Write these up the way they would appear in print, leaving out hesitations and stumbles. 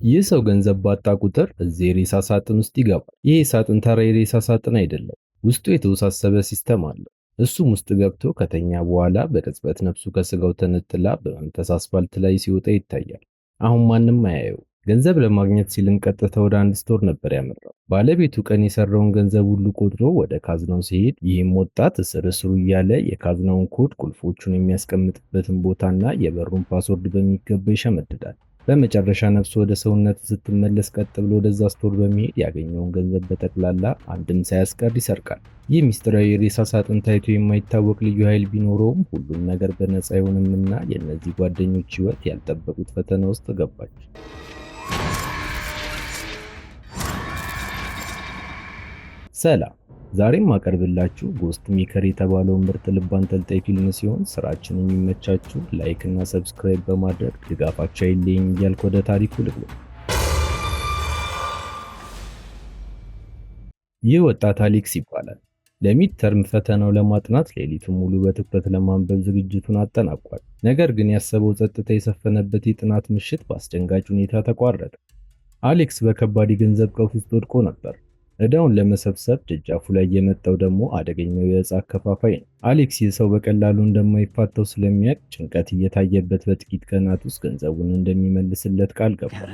ይህ ሰው ገንዘብ ባጣ ቁጥር እዚህ የሬሳ ሳጥን ውስጥ ይገባል። ይህ ሳጥን ተራ የሬሳ ሳጥን አይደለም። ውስጡ የተወሳሰበ ሲስተም አለው። እሱም ውስጥ ገብቶ ከተኛ በኋላ በቅጽበት ነፍሱ ከስጋው ተነጥላ በመንፈስ አስፋልት ላይ ሲወጣ ይታያል። አሁን ማንም አያየው። ገንዘብ ለማግኘት ሲልም ቀጥታ ወደ አንድ ስቶር ነበር ያመራው። ባለቤቱ ቀን የሰራውን ገንዘብ ሁሉ ቆጥሮ ወደ ካዝናው ሲሄድ ይህም ወጣት እስር እስሩ እያለ የካዝናውን ኮድ፣ ቁልፎቹን የሚያስቀምጥበትን ቦታና የበሩን ፓስወርድ በሚገባ ይሸመድዳል። በመጨረሻ ነፍሱ ወደ ሰውነቱ ስትመለስ ቀጥ ብሎ ወደዛ ስቶር በመሄድ ያገኘውን ገንዘብ በጠቅላላ አንድም ሳያስቀር ይሰርቃል። ይህ ሚስጥራዊ የሬሳ ሳጥን ታይቶ የማይታወቅ ልዩ ኃይል ቢኖረውም ሁሉም ነገር በነፃ አይሆንምና የእነዚህ ጓደኞች ሕይወት ያልጠበቁት ፈተና ውስጥ ገባች። ሰላም። ዛሬም ማቀርብላችሁ ጎስት ሜከር የተባለውን ምርጥ ልብ አንጠልጣይ ፊልም ሲሆን ስራችን የሚመቻችሁ ላይክ እና ሰብስክራይብ በማድረግ ድጋፋችሁ አይለየኝ እያልኩ ወደ ታሪኩ ልግባ። ይህ ወጣት አሌክስ ይባላል። ለሚድ ተርም ፈተናው ለማጥናት ሌሊቱን ሙሉ በትኩረት ለማንበብ ዝግጅቱን አጠናቋል። ነገር ግን ያሰበው ጸጥታ የሰፈነበት የጥናት ምሽት በአስደንጋጭ ሁኔታ ተቋረጠ። አሌክስ በከባድ የገንዘብ ቀውስ ውስጥ ወድቆ ነበር። ዕዳውን ለመሰብሰብ ደጃፉ ላይ የመጣው ደግሞ አደገኛው የዕፅ አከፋፋይ ነው። አሌክስ ይህ ሰው በቀላሉ እንደማይፋታው ስለሚያውቅ ጭንቀት እየታየበት በጥቂት ቀናት ውስጥ ገንዘቡን እንደሚመልስለት ቃል ገባል።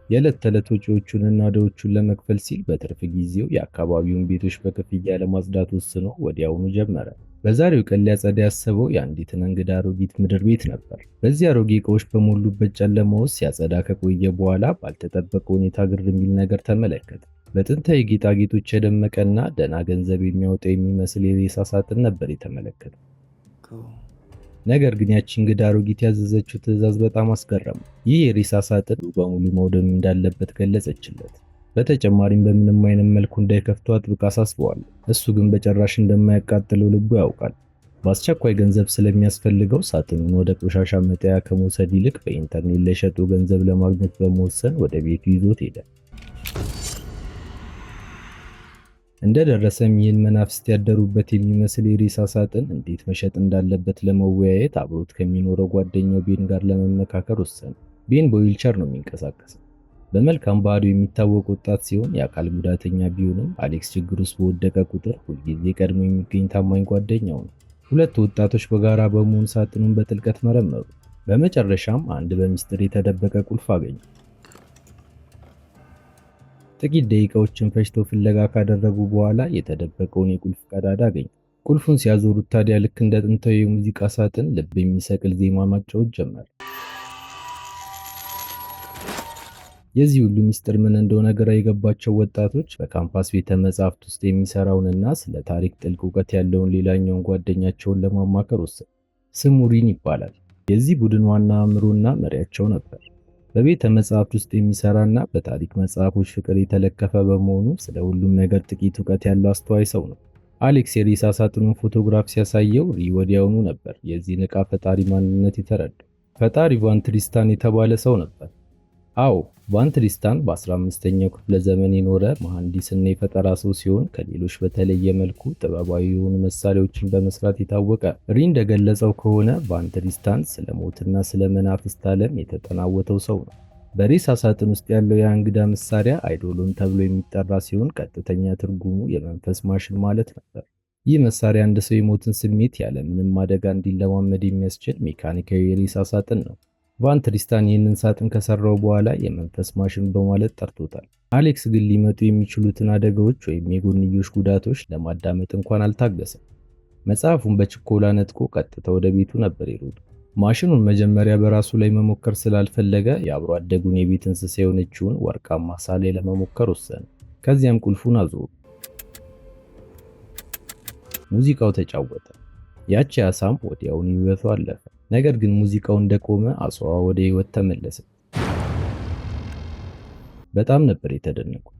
የዕለት ተዕለት ወጪዎቹንና ዕዳዎቹን ለመክፈል ሲል በትርፍ ጊዜው የአካባቢውን ቤቶች በክፍያ ለማጽዳት ወስኖ ወዲያውኑ ጀመረ። በዛሬው ቀን ሊያጸዳ ያሰበው የአንዲትን እንግዳ አሮጊት ምድር ቤት ነበር። በዚህ አሮጌ ዕቃዎች በሞሉበት ጨለማ ውስጥ ሲያጸዳ ከቆየ በኋላ ባልተጠበቀ ሁኔታ ግር የሚል ነገር ተመለከተ። በጥንታዊ ጌጣጌጦች የደመቀና ደህና ገንዘብ የሚያወጣ የሚመስል የሬሳ ሳጥን ነበር የተመለከተው። ነገር ግን ያቺ እንግዳ አሮጊት ያዘዘችው ትዕዛዝ በጣም አስገረመው። ይህ የሬሳ ሳጥን በሙሉ መውደም እንዳለበት ገለጸችለት። በተጨማሪም በምንም አይነት መልኩ እንዳይከፍተው አጥብቃ አሳስበዋለች። እሱ ግን በጭራሽ እንደማያቃጥለው ልቡ ያውቃል። በአስቸኳይ ገንዘብ ስለሚያስፈልገው ሳጥኑን ወደ ቆሻሻ መጣያ ከመውሰድ ይልቅ በኢንተርኔት ላይ ሸጦ ገንዘብ ለማግኘት በመወሰን ወደ ቤቱ ይዞት ሄደ። እንደደረሰም ይህን መናፍስት ያደሩበት የሚመስል የሬሳ ሳጥን እንዴት መሸጥ እንዳለበት ለመወያየት አብሮት ከሚኖረው ጓደኛው ቤን ጋር ለመመካከር ወሰነ። ቤን በዊልቸር ነው የሚንቀሳቀሰው። በመልካም ባህሪው የሚታወቅ ወጣት ሲሆን የአካል ጉዳተኛ ቢሆንም አሌክስ ችግር ውስጥ በወደቀ ቁጥር ሁልጊዜ ቀድሞ የሚገኝ ታማኝ ጓደኛው ነው። ሁለቱ ወጣቶች በጋራ በመሆን ሳጥኑን በጥልቀት መረመሩ። በመጨረሻም አንድ በሚስጥር የተደበቀ ቁልፍ አገኙ። ጥቂት ደቂቃዎችን ፈጅተው ፍለጋ ካደረጉ በኋላ የተደበቀውን የቁልፍ ቀዳዳ አገኙ። ቁልፉን ሲያዞሩት ታዲያ ልክ እንደ ጥንታዊ የሙዚቃ ሳጥን ልብ የሚሰቅል ዜማ ማጫወት ጀመረ። የዚህ ሁሉ ሚስጥር ምን እንደሆነ ግራ የገባቸው ወጣቶች በካምፓስ ቤተ መጻሕፍት ውስጥ የሚሰራውንና ስለ ታሪክ ጥልቅ እውቀት ያለውን ሌላኛውን ጓደኛቸውን ለማማከር ወሰኑ። ስሙ ሪን ይባላል። የዚህ ቡድን ዋና አእምሮና መሪያቸው ነበር። በቤተ መጻሕፍት ውስጥ የሚሰራና በታሪክ መጽሐፎች ፍቅር የተለከፈ በመሆኑ ስለ ሁሉም ነገር ጥቂት እውቀት ያለው አስተዋይ ሰው ነው። አሌክስ የሬሳ ሳጥኑን ፎቶግራፍ ሲያሳየው ሪ ወዲያውኑ ነበር የዚህን ዕቃ ፈጣሪ ማንነት የተረዳው። ፈጣሪ ቫን ትሪስታን የተባለ ሰው ነበር። አዎ፣ ቫን ትሪስታን በ15ኛው ክፍለ ዘመን የኖረ መሐንዲስና የፈጠራ ሰው ሲሆን ከሌሎች በተለየ መልኩ ጥበባዊ የሆኑ መሳሪያዎችን በመስራት የታወቀ። ሪ እንደገለጸው ከሆነ ቫን ትሪስታን ስለ ሞትና ስለ መናፍስት ዓለም የተጠናወተው ሰው ነው። በሬሳ ሳጥን ውስጥ ያለው የእንግዳ መሳሪያ አይዶሎን ተብሎ የሚጠራ ሲሆን ቀጥተኛ ትርጉሙ የመንፈስ ማሽን ማለት ነበር። ይህ መሳሪያ አንድ ሰው የሞትን ስሜት ያለምንም አደጋ እንዲለማመድ የሚያስችል ሜካኒካዊ የሬሳ ሳጥን ነው። ቫን ትሪስታን ይህንን ሳጥን ከሰራው በኋላ የመንፈስ ማሽን በማለት ጠርቶታል። አሌክስ ግን ሊመጡ የሚችሉትን አደጋዎች ወይም የጎንዮሽ ጉዳቶች ለማዳመጥ እንኳን አልታገሰም። መጽሐፉን በችኮላ ነጥቆ ቀጥታ ወደ ቤቱ ነበር የሮጠው። ማሽኑን መጀመሪያ በራሱ ላይ መሞከር ስላልፈለገ የአብሮ አደጉን የቤት እንስሳ የሆነችውን ወርቃማ ሳሌ ለመሞከር ወሰነ። ከዚያም ቁልፉን አዞሩ። ሙዚቃው ተጫወተ። ያቺ አሳም ወዲያውኑ ሕይወቷ አለፈ። ነገር ግን ሙዚቃው እንደቆመ አሳዋ ወደ ሕይወት ተመለሰ። በጣም ነበር የተደነቁት።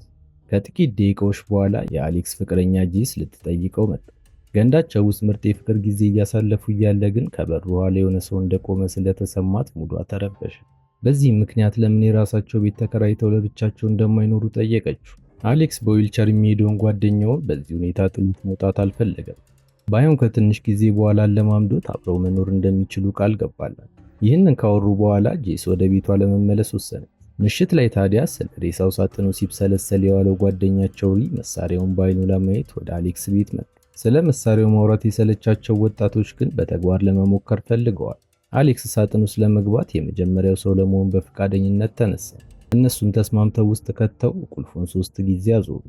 ከጥቂት ደቂቃዎች በኋላ የአሌክስ ፍቅረኛ ጂስ ልትጠይቀው መጣ። ገንዳቸው ውስጥ ምርጥ የፍቅር ጊዜ እያሳለፉ እያለ ግን ከበሩ ኋላ የሆነ ሰው እንደቆመ ስለተሰማት ሙዷ ተረበሸ። በዚህም ምክንያት ለምን የራሳቸው ቤት ተከራይተው ለብቻቸው እንደማይኖሩ ጠየቀችው። አሌክስ በዊልቸር የሚሄደውን ጓደኛውን በዚህ ሁኔታ ጥሎት መውጣት አልፈለገም። ባይሆን ከትንሽ ጊዜ በኋላ ለማምዶት አብረው መኖር እንደሚችሉ ቃል ገባላት። ይህንን ካወሩ በኋላ ጄስ ወደ ቤቷ ለመመለስ ወሰነ። ምሽት ላይ ታዲያ ስለ ሬሳው ሳጥኑ ሲብሰለሰል የዋለው ጓደኛቸው ሪ መሳሪያውን በአይኑ ለማየት ወደ አሌክስ ቤት መጣ። ስለ መሳሪያው ማውራት የሰለቻቸው ወጣቶች ግን በተግባር ለመሞከር ፈልገዋል። አሌክስ ሳጥን ውስጥ ለመግባት የመጀመሪያው ሰው ለመሆን በፈቃደኝነት ተነሳ። እነሱም ተስማምተው ውስጥ ከተው ቁልፉን 3 ጊዜ አዞሩ።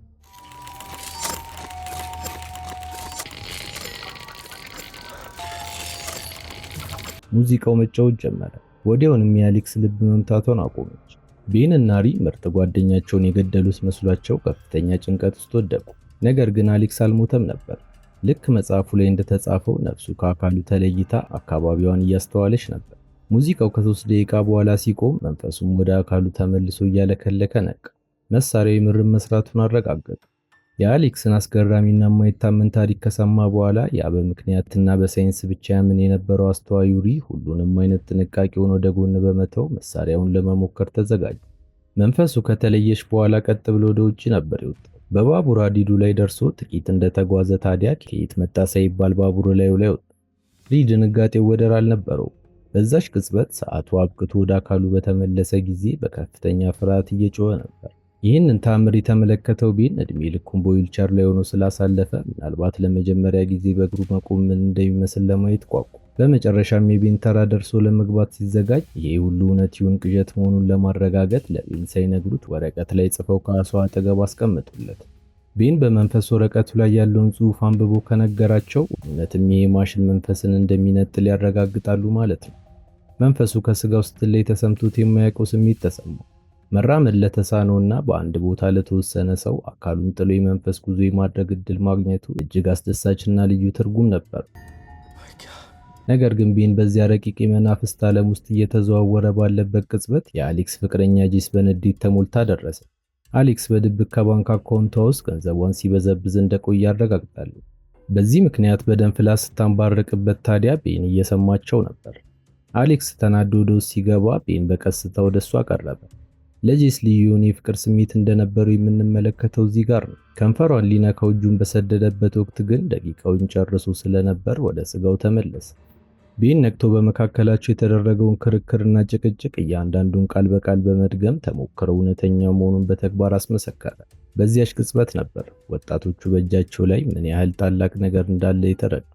ሙዚቃው መጫወት ጀመረ። ወዲያውንም የአሌክስ ልብ መምታቷን አቆመች። ቤን እና ሪ ምርጥ ጓደኛቸውን የገደሉት መስሏቸው ከፍተኛ ጭንቀት ውስጥ ወደቁ። ነገር ግን አሌክስ አልሞተም ነበር። ልክ መጽሐፉ ላይ እንደተጻፈው ነፍሱ ከአካሉ ተለይታ አካባቢዋን እያስተዋለች ነበር። ሙዚቃው ከ3 ደቂቃ በኋላ ሲቆም መንፈሱም ወደ አካሉ ተመልሶ እያለከለከ ነቃ። መሳሪያው የምርም መስራቱን አረጋገጡ። የአሌክስን አስገራሚና የማይታመን ታሪክ ከሰማ በኋላ ያ በምክንያትና በሳይንስ ብቻ ያምን የነበረው አስተዋዩ ሪ ሁሉንም አይነት ጥንቃቄውን ወደ ጎን በመተው መሳሪያውን ለመሞከር ተዘጋጀ። መንፈሱ ከተለየች በኋላ ቀጥ ብሎ ወደ ውጪ ነበር የወጣው። በባቡር ሀዲዱ ላይ ደርሶ ጥቂት እንደተጓዘ ታዲያ ከየት መጣ ሳይባል ባቡሩ ላዩ ላይ ወጣ። ሪ ድንጋጤው ወደር አልነበረው። በዛች ቅጽበት ሰዓቱ አብቅቶ ወደ አካሉ በተመለሰ ጊዜ በከፍተኛ ፍርሃት እየጮኸ ነበር። ይህንን ተአምር የተመለከተው ቤን እድሜ ልኩን በዊልቸር ላይ ሆኖ ስላሳለፈ ምናልባት ለመጀመሪያ ጊዜ በእግሩ መቆም ምን እንደሚመስል ለማየት ቋቋ። በመጨረሻም የቤን ተራ ደርሶ ለመግባት ሲዘጋጅ ይሄ ሁሉ እውነት ይሁን ቅዠት መሆኑን ለማረጋገጥ ለቤን ሳይነግሩት ወረቀት ላይ ጽፈው ከአሷ አጠገብ አስቀምጡለት። ቤን በመንፈስ ወረቀቱ ላይ ያለውን ጽሑፍ አንብቦ ከነገራቸው እውነትም ይሄ ማሽን መንፈስን እንደሚነጥል ያረጋግጣሉ ማለት ነው። መንፈሱ ከስጋው ስትለይ ተሰምቶት የማያውቀው ስሜት ተሰማው። መራመድ ለተሳነውና በአንድ ቦታ ለተወሰነ ሰው አካሉን ጥሎ የመንፈስ ጉዞ የማድረግ እድል ማግኘቱ እጅግ አስደሳችና ልዩ ትርጉም ነበር። ነገር ግን ቤን በዚያ ረቂቅ የመናፍስት ዓለም ውስጥ እየተዘዋወረ ባለበት ቅጽበት የአሌክስ ፍቅረኛ ጄስ በንዴት ተሞልታ ደረሰ። አሌክስ በድብቅ ከባንክ አካውንቷ ውስጥ ገንዘቧን ሲበዘብዝ እንደቆየ ያረጋግጣሉ። በዚህ ምክንያት በደም ፍላት ስታንባረቅበት ታዲያ ቤን እየሰማቸው ነበር። አሌክስ ተናዶ ወደ ውስጥ ሲገባ ቤን በቀስታ ወደ እሷ ቀረበ። ለጄስ ልዩ የሆነ የፍቅር ስሜት እንደነበረው የምንመለከተው እዚህ ጋር ነው። ከንፈሯን ሊነካው እጁን በሰደደበት ወቅት ግን ደቂቃውን ጨርሶ ስለነበር ወደ ስጋው ተመለሰ። ቤን ነቅቶ በመካከላቸው የተደረገውን ክርክርና ጭቅጭቅ እያንዳንዱን ቃል በቃል በመድገም ተሞክረው እውነተኛ መሆኑን በተግባር አስመሰከረ። በዚያች ቅጽበት ነበር ወጣቶቹ በእጃቸው ላይ ምን ያህል ታላቅ ነገር እንዳለ የተረዱት።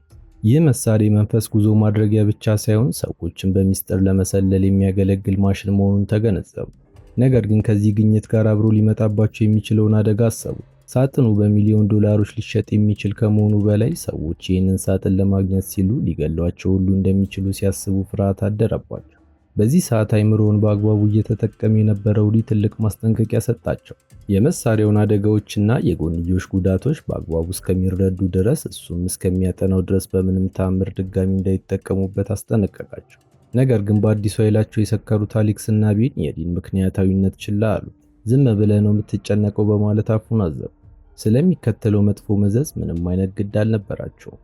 ይህ መሳሪያ መንፈስ ጉዞ ማድረጊያ ብቻ ሳይሆን ሰዎችን በሚስጥር ለመሰለል የሚያገለግል ማሽን መሆኑን ተገነዘቡ። ነገር ግን ከዚህ ግኝት ጋር አብሮ ሊመጣባቸው የሚችለውን አደጋ አሰቡ። ሳጥኑ በሚሊዮን ዶላሮች ሊሸጥ የሚችል ከመሆኑ በላይ ሰዎች ይህንን ሳጥን ለማግኘት ሲሉ ሊገሏቸው ሁሉ እንደሚችሉ ሲያስቡ ፍርሃት አደረባቸው። በዚህ ሰዓት አይምሮውን በአግባቡ እየተጠቀመ የነበረው ሪ ትልቅ ማስጠንቀቂያ ሰጣቸው። የመሳሪያውን አደጋዎችና የጎንዮሽ ጉዳቶች በአግባቡ እስከሚረዱ ድረስ እሱም እስከሚያጠናው ድረስ በምንም ተአምር ድጋሚ እንዳይጠቀሙበት አስጠነቀቃቸው። ነገር ግን በአዲሱ ኃይላቸው የሰከሩት አሌክስ እና ቤን የዲን ምክንያታዊነት ችላ አሉ። ዝም ብለህ ነው የምትጨነቀው በማለት አፉን አዘጉ። ስለሚከተለው መጥፎ መዘዝ ምንም አይነት ግድ አልነበራቸውም።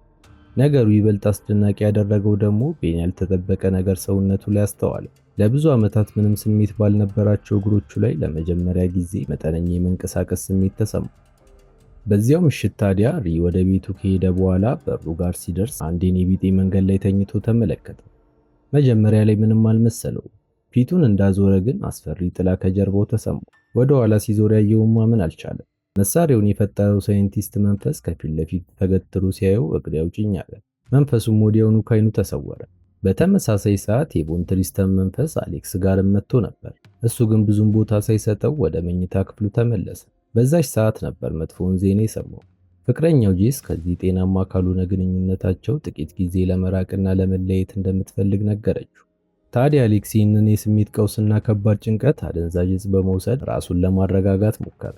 ነገሩ ይበልጥ አስደናቂ ያደረገው ደግሞ ቤን ያልተጠበቀ ነገር ሰውነቱ ላይ አስተዋለ። ለብዙ ዓመታት ምንም ስሜት ባልነበራቸው እግሮቹ ላይ ለመጀመሪያ ጊዜ መጠነኛ የመንቀሳቀስ ስሜት ተሰማ። በዚያው ምሽት ታዲያ ሪ ወደ ቤቱ ከሄደ በኋላ በሩ ጋር ሲደርስ አንድ የኔ ቢጤ መንገድ ላይ ተኝቶ ተመለከተ። መጀመሪያ ላይ ምንም አልመሰለው። ፊቱን እንዳዞረ ግን አስፈሪ ጥላ ከጀርባው ተሰማው። ወደ ኋላ ሲዞር ያየውን ማመን አልቻለም። መሳሪያውን የፈጠረው ሳይንቲስት መንፈስ ከፊት ለፊት ተገትሮ ሲያየው እግሬ አውጭኝ አለ። መንፈሱም ወዲያውኑ ካይኑ ተሰወረ። በተመሳሳይ ሰዓት የቦን ትሪስተን መንፈስ አሌክስ ጋር መጥቶ ነበር። እሱ ግን ብዙም ቦታ ሳይሰጠው ወደ መኝታ ክፍሉ ተመለሰ። በዛች ሰዓት ነበር መጥፎውን ዜና የሰማው። ፍቅረኛው ጄስ ከዚህ ጤናማ ካልሆነ ግንኙነታቸው ጥቂት ጊዜ ለመራቅና ለመለየት እንደምትፈልግ ነገረችው። ታዲያ አሌክስ ይህንን የስሜት ቀውስና ከባድ ጭንቀት አደንዛዥ ዕፅ በመውሰድ ራሱን ለማረጋጋት ሞከረ።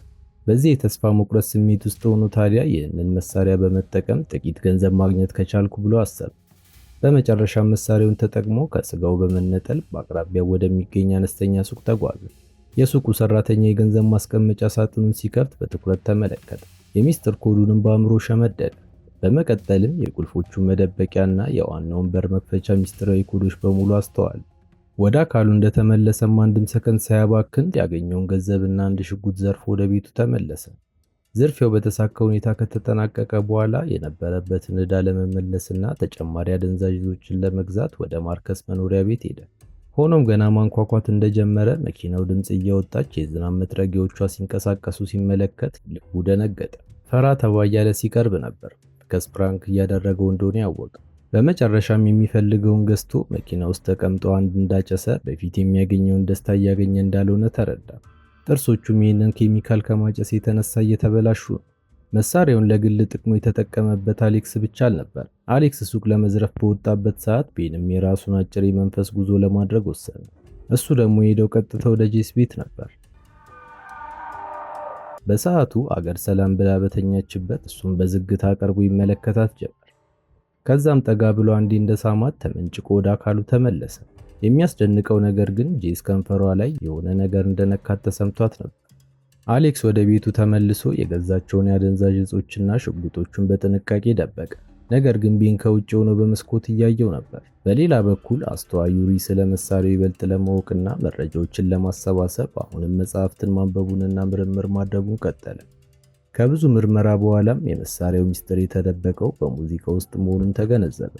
በዚህ የተስፋ መቁረጥ ስሜት ውስጥ ሆኖ ታዲያ ይህንን መሳሪያ በመጠቀም ጥቂት ገንዘብ ማግኘት ከቻልኩ ብሎ አሰበ። በመጨረሻም መሳሪያውን ተጠቅሞ ከስጋው በመነጠል በአቅራቢያው ወደሚገኝ አነስተኛ ሱቅ ተጓዘ። የሱቁ ሰራተኛ የገንዘብ ማስቀመጫ ሳጥኑን ሲከፍት በትኩረት ተመለከተ። የሚስጥር ኮዱንም በአእምሮ ሸመደደ። በመቀጠልም የቁልፎቹን መደበቂያና የዋናውን በር መክፈቻ ሚስጥራዊ ኮዶች በሙሉ አስተዋለ። ወደ አካሉ እንደተመለሰም አንድም ሰከንድ ሳያባክን ያገኘውን ገንዘብና አንድ ሽጉጥ ዘርፎ ወደ ቤቱ ተመለሰ። ዝርፊያው በተሳካ ሁኔታ ከተጠናቀቀ በኋላ የነበረበትን ዕዳ ለመመለስና ተጨማሪ አደንዛዥ ዕፆችን ለመግዛት ወደ ማርከስ መኖሪያ ቤት ሄደ። ሆኖም ገና ማንኳኳት እንደጀመረ መኪናው ድምፅ እያወጣች የዝናብ መጥረጊያዎቿ ሲንቀሳቀሱ ሲመለከት ልቡ ደነገጠ። ፈራ ተባ እያለ ሲቀርብ ነበር ከስፕራንክ እያደረገው እንደሆነ ያወቀ። በመጨረሻም የሚፈልገውን ገዝቶ መኪና ውስጥ ተቀምጦ አንድ እንዳጨሰ በፊት የሚያገኘውን ደስታ እያገኘ እንዳልሆነ ተረዳ። ጥርሶቹም ይህንን ኬሚካል ከማጨስ የተነሳ እየተበላሹ ነው። መሳሪያውን ለግል ጥቅሙ የተጠቀመበት አሌክስ ብቻ አልነበር። አሌክስ ሱቅ ለመዝረፍ በወጣበት ሰዓት ቤንም የራሱን አጭር የመንፈስ ጉዞ ለማድረግ ወሰነ። እሱ ደግሞ የሄደው ቀጥታ ወደ ጄስ ቤት ነበር። በሰዓቱ አገር ሰላም ብላ በተኛችበት እሱም በዝግታ ቀርቦ ይመለከታት ጀመር። ከዛም ጠጋ ብሎ አንዴ እንደሳማት ተመንጭቆ ወደ አካሉ ተመለሰ። የሚያስደንቀው ነገር ግን ጄስ ከንፈሯ ላይ የሆነ ነገር እንደነካት ተሰምቷት ነበር። አሌክስ ወደ ቤቱ ተመልሶ የገዛቸውን የአደንዛዥ እጾችና ሽጉጦቹን በጥንቃቄ ደበቀ። ነገር ግን ቤን ከውጭ ሆኖ በመስኮት እያየው ነበር። በሌላ በኩል አስተዋዩ ሪ ስለ መሳሪያው ይበልጥ ለማወቅና መረጃዎችን ለማሰባሰብ አሁንም መጽሐፍትን ማንበቡንና ምርምር ማድረጉን ቀጠለ። ከብዙ ምርመራ በኋላም የመሳሪያው ሚስጥር የተደበቀው በሙዚቃ ውስጥ መሆኑን ተገነዘበ።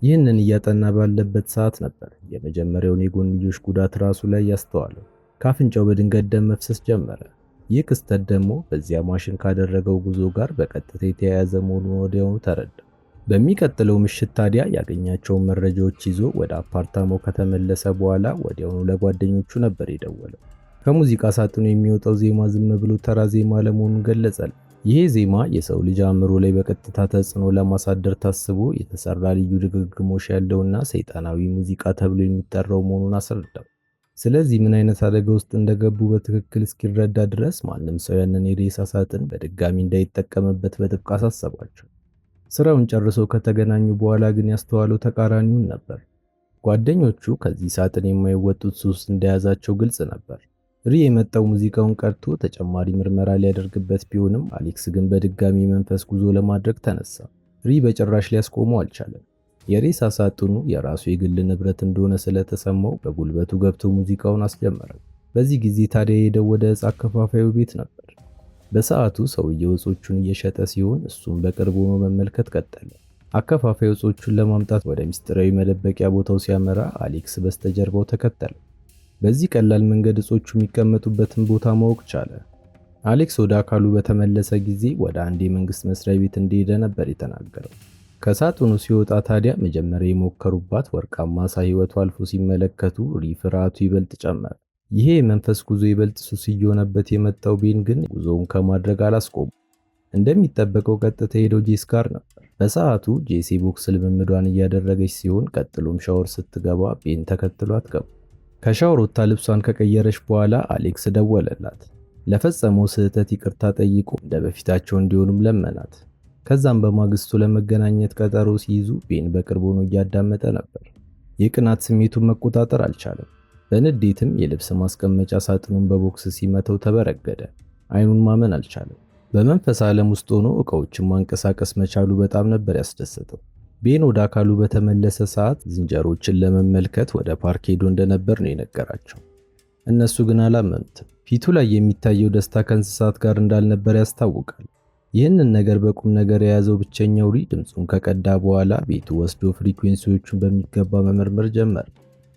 ይህንን እያጠና ባለበት ሰዓት ነበር የመጀመሪያውን የጎንዮሽ ጉዳት ራሱ ላይ ያስተዋለው። ካፍንጫው በድንገት ደም መፍሰስ ጀመረ። ይህ ክስተት ደግሞ በዚያ ማሽን ካደረገው ጉዞ ጋር በቀጥታ የተያያዘ መሆኑን ወዲያውኑ ተረዳ። በሚቀጥለው ምሽት ታዲያ ያገኛቸውን መረጃዎች ይዞ ወደ አፓርታማው ከተመለሰ በኋላ ወዲያውኑ ለጓደኞቹ ነበር የደወለው። ከሙዚቃ ሳጥኑ የሚወጣው ዜማ ዝም ብሎ ተራ ዜማ ለመሆኑን ገለጸል። ይሄ ዜማ የሰው ልጅ አእምሮ ላይ በቀጥታ ተጽዕኖ ለማሳደር ታስቦ የተሰራ ልዩ ድግግሞሽ ያለውና ሰይጣናዊ ሙዚቃ ተብሎ የሚጠራው መሆኑን አስረዳው። ስለዚህ ምን አይነት አደጋ ውስጥ እንደገቡ በትክክል እስኪረዳ ድረስ ማንም ሰው ያንን የሬሳ ሳጥን በድጋሚ እንዳይጠቀምበት በጥብቅ አሳሰባቸው። ስራውን ጨርሰው ከተገናኙ በኋላ ግን ያስተዋለው ተቃራኒውን ነበር። ጓደኞቹ ከዚህ ሳጥን የማይወጡት ሱስ እንደያዛቸው ግልጽ ነበር። ሪ የመጣው ሙዚቃውን ቀርቶ ተጨማሪ ምርመራ ሊያደርግበት ቢሆንም አሌክስ ግን በድጋሚ መንፈስ ጉዞ ለማድረግ ተነሳ። ሪ በጭራሽ ሊያስቆመው አልቻለም። የሬሳ ሳጥኑ የራሱ የግል ንብረት እንደሆነ ስለተሰማው በጉልበቱ ገብቶ ሙዚቃውን አስጀመረው። በዚህ ጊዜ ታዲያ የሄደው ወደ ዕፅ አከፋፋዩ ቤት ነበር። በሰዓቱ ሰውየው ዕፆቹን እየሸጠ ሲሆን እሱም በቅርብ ሆኖ መመልከት ቀጠለ። አከፋፋዩ ዕፆቹን ለማምጣት ወደ ምስጢራዊ መደበቂያ ቦታው ሲያመራ አሌክስ በስተጀርባው ተከተለው። በዚህ ቀላል መንገድ ዕፆቹ የሚቀመጡበትን ቦታ ማወቅ ቻለ። አሌክስ ወደ አካሉ በተመለሰ ጊዜ ወደ አንድ የመንግስት መስሪያ ቤት እንደሄደ ነበር የተናገረው። ከሳጥኑ ሲወጣ ታዲያ መጀመሪያ የሞከሩባት ወርቃማ ዓሣ ሕይወቱ አልፎ ሲመለከቱ ሪ ፍርሃቱ ይበልጥ ጨመረ። ይሄ የመንፈስ ጉዞ ይበልጥ ሱስ እየሆነበት የመጣው ቤን ግን ጉዞውን ከማድረግ አላስቆሙ። እንደሚጠበቀው ቀጥታ ሄደው ጄስ ጋር ነበር። በሰዓቱ ጄስ ቦክስ ልምምዷን እያደረገች ሲሆን ቀጥሎም ሻወር ስትገባ ቤን ተከትሏት ገባ። ከሻወር ወጥታ ልብሷን ከቀየረች በኋላ አሌክስ ደወለላት። ለፈጸመው ስህተት ይቅርታ ጠይቆ እንደ በፊታቸው እንዲሆኑም ለመናት። ከዛም በማግስቱ ለመገናኘት ቀጠሮ ሲይዙ ቤን በቅርብ ሆኖ እያዳመጠ ነበር። የቅናት ስሜቱን መቆጣጠር አልቻለም። በንዴትም የልብስ ማስቀመጫ ሳጥኑን በቦክስ ሲመተው ተበረገደ። አይኑን ማመን አልቻለም። በመንፈስ ዓለም ውስጥ ሆኖ ዕቃዎችን ማንቀሳቀስ መቻሉ በጣም ነበር ያስደሰተው። ቤን ወደ አካሉ በተመለሰ ሰዓት ዝንጀሮችን ለመመልከት ወደ ፓርክ ሄዶ እንደነበር ነው የነገራቸው። እነሱ ግን አላመኑትም። ፊቱ ላይ የሚታየው ደስታ ከእንስሳት ጋር እንዳልነበር ያስታውቃል። ይህንን ነገር በቁም ነገር የያዘው ብቸኛው ሪ ድምፁን ከቀዳ በኋላ ቤቱ ወስዶ ፍሪኩዌንሲዎቹን በሚገባ መመርመር ጀመረ።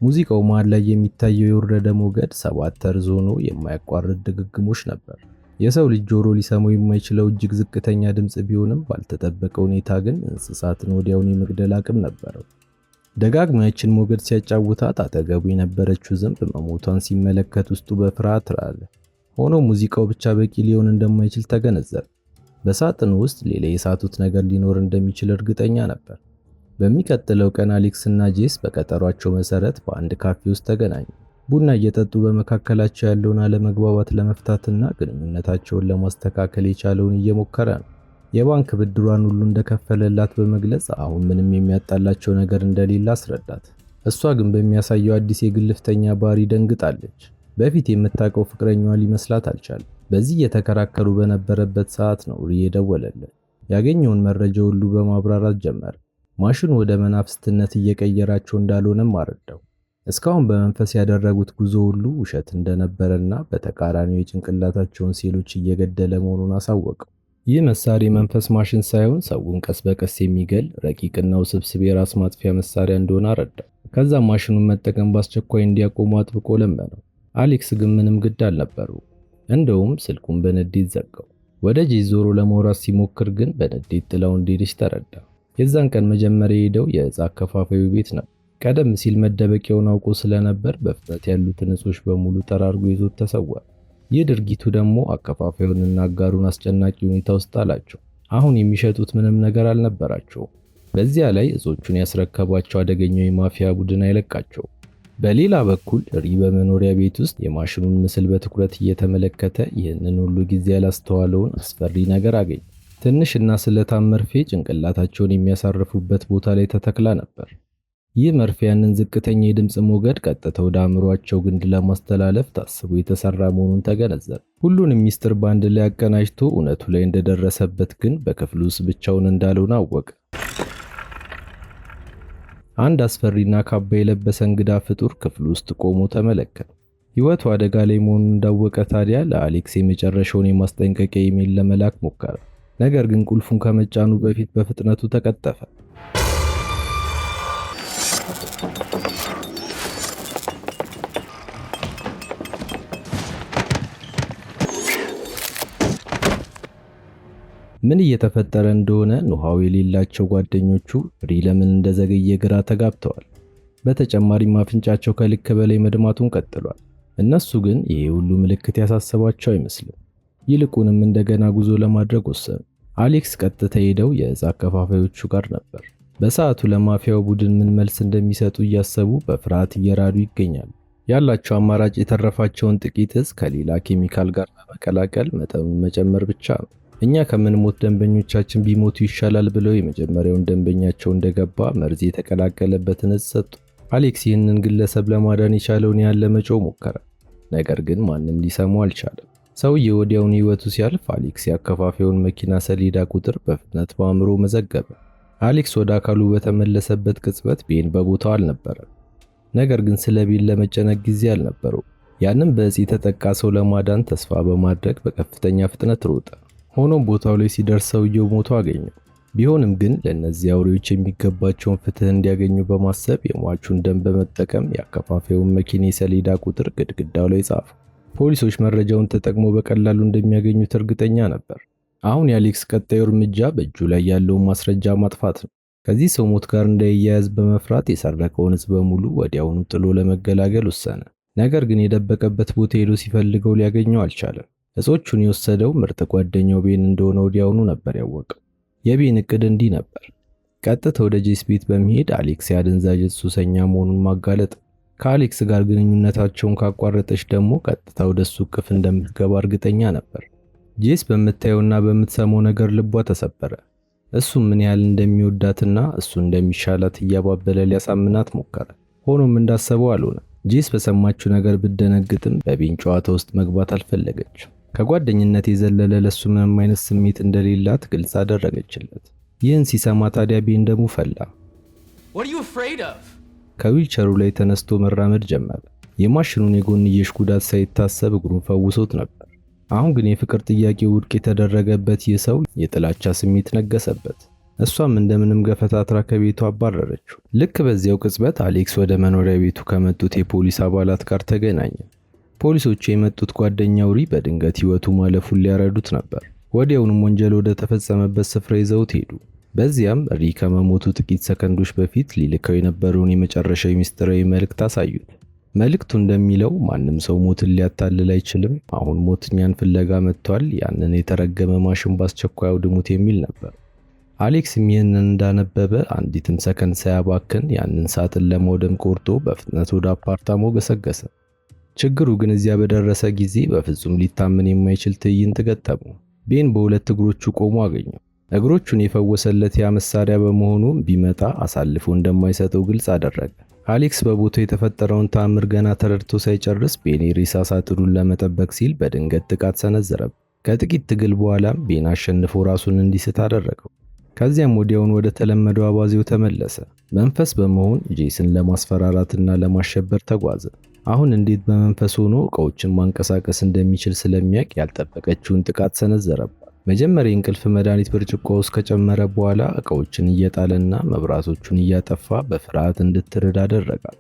ሙዚቃው መሃል ላይ የሚታየው የወረደ ሞገድ 7 ተርዝ ሆኖ የማያቋርጥ ድግግሞሽ ነበር። የሰው ልጅ ጆሮ ሊሰማው የማይችለው እጅግ ዝቅተኛ ድምጽ ቢሆንም ባልተጠበቀ ሁኔታ ግን እንስሳትን ወዲያውኑ የመግደል አቅም ነበረው። ደጋግሞ ያችን ሞገድ ሲያጫውታት አጠገቡ የነበረችው ዝንብ መሞቷን ሲመለከት ውስጡ በፍርሃት ተራለ። ሆኖ ሙዚቃው ብቻ በቂ ሊሆን እንደማይችል ተገነዘበ። በሳጥኑ ውስጥ ሌላ የሳቱት ነገር ሊኖር እንደሚችል እርግጠኛ ነበር። በሚቀጥለው ቀን አሌክስ እና ጄስ በቀጠሯቸው መሰረት በአንድ ካፌ ውስጥ ተገናኙ። ቡና እየጠጡ በመካከላቸው ያለውን አለመግባባት ለመፍታትና ግንኙነታቸውን ለማስተካከል የቻለውን እየሞከረ ነው። የባንክ ብድሯን ሁሉ እንደከፈለላት በመግለጽ አሁን ምንም የሚያጣላቸው ነገር እንደሌለ አስረዳት። እሷ ግን በሚያሳየው አዲስ የግልፍተኛ ባህሪ ደንግጣለች። በፊት የምታውቀው ፍቅረኛዋ ሊመስላት አልቻለም። በዚህ እየተከራከሩ በነበረበት ሰዓት ነው ሪ የደወለለት። ያገኘውን መረጃ ሁሉ በማብራራት ጀመረ። ማሽኑ ወደ መናፍስትነት እየቀየራቸው እንዳልሆነም አረዳው። እስካሁን በመንፈስ ያደረጉት ጉዞ ሁሉ ውሸት እንደነበረና በተቃራኒው የጭንቅላታቸውን ሴሎች እየገደለ መሆኑን አሳወቀው። ይህ መሳሪያ የመንፈስ ማሽን ሳይሆን ሰውን ቀስ በቀስ የሚገል ረቂቅና ውስብስብ የራስ ማጥፊያ መሳሪያ እንደሆነ አረዳው። ከዛ ማሽኑን መጠቀም በአስቸኳይ እንዲያቆሙ አጥብቆ ለመነው። አሌክስ ግን ምንም ግድ አልነበረው። እንደውም ስልኩን በንዴት ዘጋው። ወደ ጄስ ዞሮ ለማውራት ሲሞክር ግን በንዴት ጥላው እንዲሄድች ተረዳ። የዛን ቀን መጀመሪያ የሄደው የዕፅ አከፋፋዩ ቤት ነበር። ቀደም ሲል መደበቂያውን አውቆ ስለነበር በፍጥነት ያሉትን ዕጾች በሙሉ ጠራርጎ ይዞት ተሰወረ። ይህ ድርጊቱ ደግሞ አከፋፋዩንና አጋሩን አስጨናቂ ሁኔታ ውስጥ አላቸው። አሁን የሚሸጡት ምንም ነገር አልነበራቸውም። በዚያ ላይ ዕጾቹን ያስረከባቸው አደገኛው የማፊያ ቡድን አይለቃቸው። በሌላ በኩል ሪ በመኖሪያ ቤት ውስጥ የማሽኑን ምስል በትኩረት እየተመለከተ ይህንን ሁሉ ጊዜ ያላስተዋለውን አስፈሪ ነገር አገኘ። ትንሽና ስለታም መርፌ ጭንቅላታቸውን የሚያሳርፉበት ቦታ ላይ ተተክላ ነበር። ይህ መርፌ ያንን ዝቅተኛ የድምፅ ሞገድ ቀጥታ ወደ አእምሯቸው ግንድ ለማስተላለፍ ታስቦ የተሰራ መሆኑን ተገነዘበ። ሁሉንም ሚስጥር በአንድ ላይ አቀናጅቶ እውነቱ ላይ እንደደረሰበት ግን በክፍሉ ውስጥ ብቻውን እንዳልሆነ አወቀ። አንድ አስፈሪና ካባ የለበሰ እንግዳ ፍጡር ክፍሉ ውስጥ ቆሞ ተመለከተ። ሕይወቱ አደጋ ላይ መሆኑን እንዳወቀ ታዲያ ለአሌክስ የመጨረሻውን የማስጠንቀቂያ ኢሜል ለመላክ ሞከረ። ነገር ግን ቁልፉን ከመጫኑ በፊት በፍጥነቱ ተቀጠፈ። ምን እየተፈጠረ እንደሆነ ኖሃው የሌላቸው ጓደኞቹ ሪ ለምን እንደዘገየ ግራ ተጋብተዋል። በተጨማሪም አፍንጫቸው ከልክ በላይ መድማቱን ቀጥሏል። እነሱ ግን ይሄ ሁሉ ምልክት ያሳሰባቸው አይመስልም። ይልቁንም እንደገና ጉዞ ለማድረግ ወሰኑ። አሌክስ ቀጥታ ሄደው የዕፅ አከፋፋዮቹ ጋር ነበር። በሰዓቱ ለማፊያው ቡድን ምን መልስ እንደሚሰጡ እያሰቡ በፍርሃት እየራዱ ይገኛሉ። ያላቸው አማራጭ የተረፋቸውን ጥቂት ዕፅ ከሌላ ኬሚካል ጋር በመቀላቀል መጠኑን መጨመር ብቻ ነው። እኛ ከምንሞት ደንበኞቻችን ቢሞቱ ይሻላል ብለው የመጀመሪያውን ደንበኛቸው እንደገባ መርዝ የተቀላቀለበትን ዕፅ ሰጡ። አሌክስ ይህንን ግለሰብ ለማዳን የቻለውን ያህል ለመጮህ ሞከረ። ነገር ግን ማንም ሊሰማው አልቻለም። ሰውዬው ወዲያውኑ ሕይወቱ ሲያልፍ አሌክስ ያከፋፋዩን መኪና ሰሌዳ ቁጥር በፍጥነት በአእምሮ መዘገበ። አሌክስ ወደ አካሉ በተመለሰበት ቅጽበት ቤን በቦታው አልነበረም። ነገር ግን ስለ ቤን ለመጨነቅ ጊዜ አልነበረው። ያንን በዕፅ የተጠቃ ሰው ለማዳን ተስፋ በማድረግ በከፍተኛ ፍጥነት ሮጠ። ሆኖም ቦታው ላይ ሲደርስ ሰውየው ሞቶ አገኘው። ቢሆንም ግን ለእነዚህ አውሬዎች የሚገባቸውን ፍትህ እንዲያገኙ በማሰብ የሟቹን ደም በመጠቀም ያከፋፋዩን መኪና የሰሌዳ ቁጥር ግድግዳው ላይ ጻፈ። ፖሊሶች መረጃውን ተጠቅሞ በቀላሉ እንደሚያገኙት እርግጠኛ ነበር። አሁን የአሌክስ ቀጣዩ እርምጃ በእጁ ላይ ያለውን ማስረጃ ማጥፋት ነው። ከዚህ ሰው ሞት ጋር እንዳይያያዝ በመፍራት የሰረቀውን ዕፅ በሙሉ ወዲያውኑ ጥሎ ለመገላገል ወሰነ። ነገር ግን የደበቀበት ቦታ ሄዶ ሲፈልገው ሊያገኘው አልቻለም። ዕጾቹን የወሰደው ምርጥ ጓደኛው ቤን እንደሆነ ወዲያውኑ ነበር ያወቀው። የቤን እቅድ እንዲህ ነበር። ቀጥታ ወደ ጄስ ቤት በመሄድ አሌክስ የአደንዛዥ ዕፅ ሱሰኛ መሆኑን ማጋለጥ። ከአሌክስ ጋር ግንኙነታቸውን ካቋረጠች ደግሞ ቀጥታ ወደ እሱ እቅፍ እንደምትገባ እርግጠኛ ነበር። ጄስ በምታየውና በምትሰማው ነገር ልቧ ተሰበረ። እሱም ምን ያህል እንደሚወዳትና እሱ እንደሚሻላት እያባበለ ሊያሳምናት ሞከረ። ሆኖም እንዳሰበው አልሆነ። ጄስ በሰማችው ነገር ብትደነግጥም በቤን ጨዋታ ውስጥ መግባት አልፈለገችም። ከጓደኝነት የዘለለ ለሱ ምንም አይነት ስሜት እንደሌላት ግልጽ አደረገችለት። ይህን ሲሰማ ታዲያ ቤን ደሙ ፈላ። ከዊልቸሩ ላይ ተነስቶ መራመድ ጀመረ። የማሽኑን የጎንየሽ ጉዳት ሳይታሰብ እግሩን ፈውሶት ነበር። አሁን ግን የፍቅር ጥያቄ ውድቅ የተደረገበት ይህ ሰው የጥላቻ ስሜት ነገሰበት። እሷም እንደምንም ገፈታትራ ከቤቱ አባረረችው። ልክ በዚያው ቅጽበት አሌክስ ወደ መኖሪያ ቤቱ ከመጡት የፖሊስ አባላት ጋር ተገናኘ። ፖሊሶቹ የመጡት ጓደኛው ሪ በድንገት ሕይወቱ ማለፉን ሊያረዱት ነበር። ወዲያውኑም ወንጀል ወደ ተፈጸመበት ስፍራ ይዘውት ሄዱ። በዚያም ሪ ከመሞቱ ጥቂት ሰከንዶች በፊት ሊልከው የነበረውን የመጨረሻው ሚስጥራዊ መልእክት አሳዩት። መልእክቱ እንደሚለው ማንም ሰው ሞትን ሊያታልል አይችልም፣ አሁን ሞት እኛን ፍለጋ መጥቷል፣ ያንን የተረገመ ማሽን በአስቸኳይ አውድሙት የሚል ነበር። አሌክስም ይህንን እንዳነበበ አንዲትም ሰከንድ ሳያባክን ያንን ሳጥን ለማውደም ቆርጦ በፍጥነት ወደ አፓርታማው ገሰገሰ። ችግሩ ግን እዚያ በደረሰ ጊዜ በፍጹም ሊታመን የማይችል ትዕይንት ገጠሙ። ቤን በሁለት እግሮቹ ቆሞ አገኘው። እግሮቹን የፈወሰለት ያ መሳሪያ በመሆኑ ቢመጣ አሳልፎ እንደማይሰጠው ግልጽ አደረገ። አሌክስ በቦታው የተፈጠረውን ተአምር ገና ተረድቶ ሳይጨርስ ቤን የሬሳ ሳጥኑን ለመጠበቅ ሲል በድንገት ጥቃት ሰነዘረበት። ከጥቂት ትግል በኋላም ቤን አሸንፎ ራሱን እንዲስት አደረገው። ከዚያም ወዲያውን ወደ ተለመደው አባዜው ተመለሰ። መንፈስ በመሆን ጄስን ለማስፈራራትና ለማሸበር ተጓዘ። አሁን እንዴት በመንፈስ ሆኖ ዕቃዎችን ማንቀሳቀስ እንደሚችል ስለሚያውቅ ያልጠበቀችውን ጥቃት ሰነዘረባት። መጀመሪያ የእንቅልፍ መድኃኒት ብርጭቆ ውስጥ ከጨመረ በኋላ እቃዎችን እየጣለና መብራቶቹን እያጠፋ በፍርሃት እንድትርድ አደረጋት።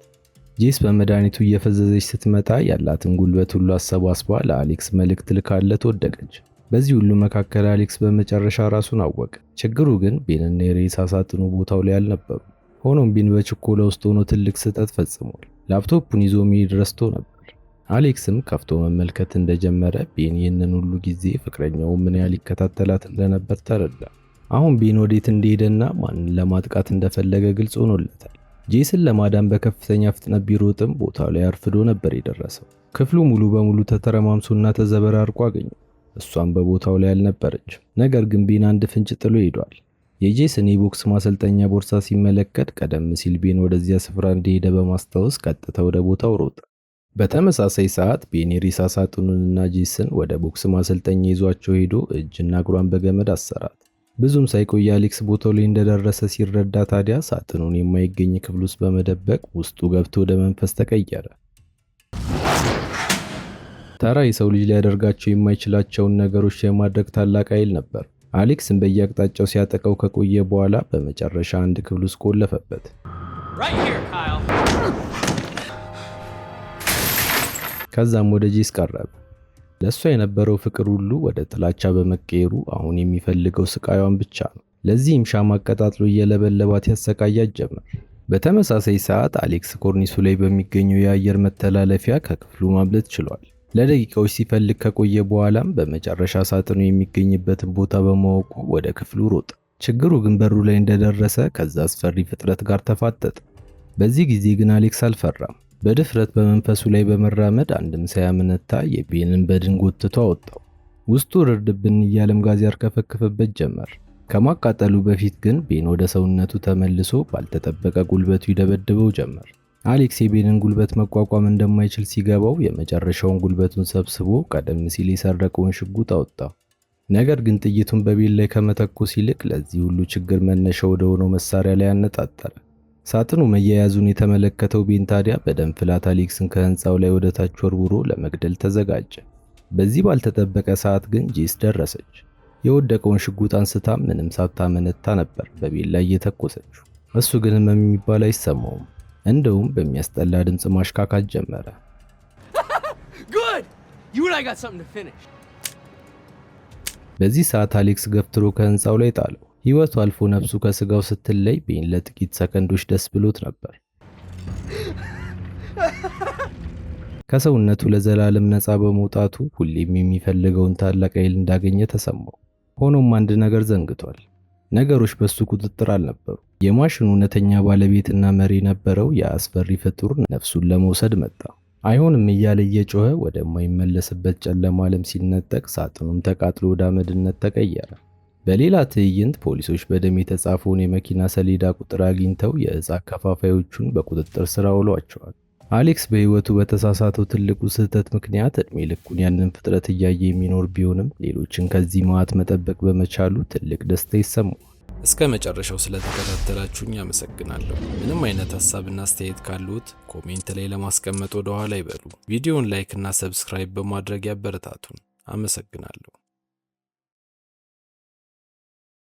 ጄስ በመድኃኒቱ እየፈዘዘች ስትመጣ ያላትን ጉልበት ሁሉ አሰባስባ ለአሌክስ መልእክት ልካለት ወደቀች። በዚህ ሁሉ መካከል አሌክስ በመጨረሻ ራሱን አወቀ። ችግሩ ግን ቤንና የሬሳ ሳጥኑ ቦታው ላይ አልነበሩ። ሆኖም ቤን በችኮላ ውስጥ ሆኖ ትልቅ ስህተት ፈጽሟል። ላፕቶፑን ይዞ መሄድ ረስቶ ነበር። አሌክስም ከፍቶ መመልከት እንደጀመረ ቤን ይህንን ሁሉ ጊዜ ፍቅረኛው ምን ያህል ይከታተላት እንደነበር ተረዳ። አሁን ቤን ወዴት እንደሄደና ማንን ለማጥቃት እንደፈለገ ግልጽ ሆኖለታል። ጄስን ለማዳን በከፍተኛ ፍጥነት ቢሮጥም ቦታው ላይ አርፍዶ ነበር የደረሰው። ክፍሉ ሙሉ በሙሉ ተተረማምሶና ተዘበራርቆ አገኘው። እሷም በቦታው ላይ አልነበረችም። ነገር ግን ቤን አንድ ፍንጭ ጥሎ ሄዷል። የጄስን የቦክስ ማሰልጠኛ ቦርሳ ሲመለከት ቀደም ሲል ቤን ወደዚያ ስፍራ እንደሄደ በማስታወስ ቀጥታ ወደ ቦታው ሮጠ። በተመሳሳይ ሰዓት ቤን የሬሳ ሳጥኑንና ጄስን ወደ ቦክስ ማሰልጠኛ ይዟቸው ሄዶ እጅና እግሯን በገመድ አሰራት። ብዙም ሳይቆይ አሌክስ ቦታው ላይ እንደደረሰ ሲረዳ ታዲያ ሳጥኑን የማይገኝ ክፍል ውስጥ በመደበቅ ውስጡ ገብቶ ወደ መንፈስ ተቀየረ። ተራ የሰው ልጅ ሊያደርጋቸው የማይችላቸውን ነገሮች የማድረግ ታላቅ ኃይል ነበር። አሌክስን በየአቅጣጫው ሲያጠቃው ከቆየ በኋላ በመጨረሻ አንድ ክፍል ውስጥ ቆለፈበት። ከዛም ወደ ጄስ ቀረበ። ለእሷ የነበረው ፍቅር ሁሉ ወደ ጥላቻ በመቀየሩ አሁን የሚፈልገው ስቃዩን ብቻ ነው። ለዚህም ሻማ አቀጣጥሎ እየለበለባት ያሰቃያት ጀመር። በተመሳሳይ ሰዓት አሌክስ ኮርኒሱ ላይ በሚገኘው የአየር መተላለፊያ ከክፍሉ ማምለጥ ችሏል። ለደቂቃዎች ሲፈልግ ከቆየ በኋላም በመጨረሻ ሳጥኑ የሚገኝበትን ቦታ በማወቁ ወደ ክፍሉ ሮጠ። ችግሩ ግን በሩ ላይ እንደደረሰ ከዛ አስፈሪ ፍጥረት ጋር ተፋጠጠ። በዚህ ጊዜ ግን አሌክስ አልፈራም። በድፍረት በመንፈሱ ላይ በመራመድ አንድም ሳያመነታ የቤንን በድን ጎትቶ አወጣው። ውስጡ ርድብን እያለም ጋዝ ያርከፈክፍበት ጀመር። ከማቃጠሉ በፊት ግን ቤን ወደ ሰውነቱ ተመልሶ ባልተጠበቀ ጉልበቱ ይደበድበው ጀመር። አሌክስ የቤንን ጉልበት መቋቋም እንደማይችል ሲገባው የመጨረሻውን ጉልበቱን ሰብስቦ ቀደም ሲል የሰረቀውን ሽጉጥ አወጣ። ነገር ግን ጥይቱን በቤን ላይ ከመተኮስ ይልቅ ለዚህ ሁሉ ችግር መነሻ ወደ ሆነው መሳሪያ ላይ አነጣጠረ። ሳጥኑ መያያዙን የተመለከተው ቤን ታዲያ በደም ፍላት አሌክስን ከህንፃው ላይ ወደ ታች ወርውሮ ለመግደል ተዘጋጀ። በዚህ ባልተጠበቀ ሰዓት ግን ጄስ ደረሰች። የወደቀውን ሽጉጥ አንስታ ምንም ሳታመነታ ነበር በቤን ላይ የተኮሰችው። እሱ ግን ህመም የሚባል አይሰማውም። እንደውም በሚያስጠላ ድምጽ ማሽካካት ጀመረ። በዚህ ሰዓት አሌክስ ገፍትሮ ከህንፃው ላይ ጣለው። ህይወቱ አልፎ ነፍሱ ከስጋው ስትለይ ቤን ለጥቂት ሰከንዶች ደስ ብሎት ነበር። ከሰውነቱ ለዘላለም ነፃ በመውጣቱ ሁሌም የሚፈልገውን ታላቅ ኃይል እንዳገኘ ተሰማው። ሆኖም አንድ ነገር ዘንግቷል። ነገሮች በሱ ቁጥጥር አልነበሩ። የማሽኑ እውነተኛ ባለቤትና መሪ የነበረው የአስፈሪ ፍጡር ነፍሱን ለመውሰድ መጣ። አይሆንም እያለ እየጮኸ ወደማይመለስበት ጨለማ ዓለም ሲነጠቅ ሳጥኑም ተቃጥሎ ወደ አመድነት ተቀየረ። በሌላ ትዕይንት ፖሊሶች በደም የተጻፈውን የመኪና ሰሌዳ ቁጥር አግኝተው የእጽ አከፋፋዮቹን በቁጥጥር ስር አውለዋቸዋል። አሌክስ በህይወቱ በተሳሳተው ትልቁ ስህተት ምክንያት እድሜ ልኩን ያንን ፍጥረት እያየ የሚኖር ቢሆንም ሌሎችን ከዚህ መዓት መጠበቅ በመቻሉ ትልቅ ደስታ ይሰማዋል። እስከ መጨረሻው ስለተከታተላችሁኝ አመሰግናለሁ። ምንም አይነት ሀሳብና አስተያየት ካሉት ኮሜንት ላይ ለማስቀመጥ ወደ ኋላ ይበሉ። ቪዲዮውን ላይክ እና ሰብስክራይብ በማድረግ ያበረታቱን። አመሰግናለሁ።